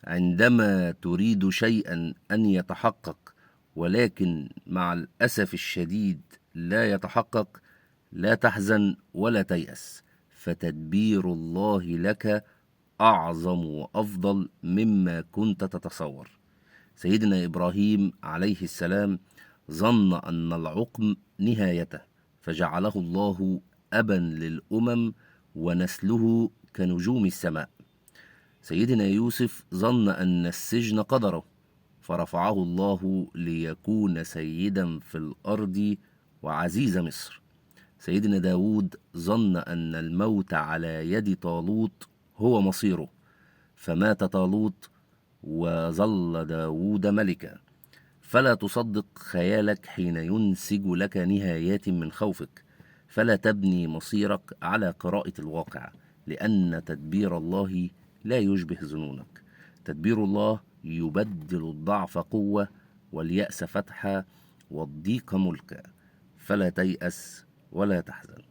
عندما تريد شيئا أن يتحقق ولكن مع الأسف الشديد لا يتحقق، لا تحزن ولا تيأس، فتدبير الله لك أعظم وأفضل مما كنت تتصور. سيدنا إبراهيم عليه السلام ظن أن العقم نهايته، فجعله الله أبا للأمم ونسله كنجوم السماء. سيدنا يوسف ظن أن السجن قدره، فرفعه الله ليكون سيدا في الأرض وعزيز مصر. سيدنا داود ظن أن الموت على يد طالوت هو مصيره، فمات طالوت وظل داود ملكا. فلا تصدق خيالك حين ينسج لك نهايات من خوفك، فلا تبني مصيرك على قراءة الواقع، لأن تدبير الله لا يشبه ظنونك. تدبير الله يبدل الضعف قوة واليأس فتحا والضيق ملكا. فلا تيأس ولا تحزن.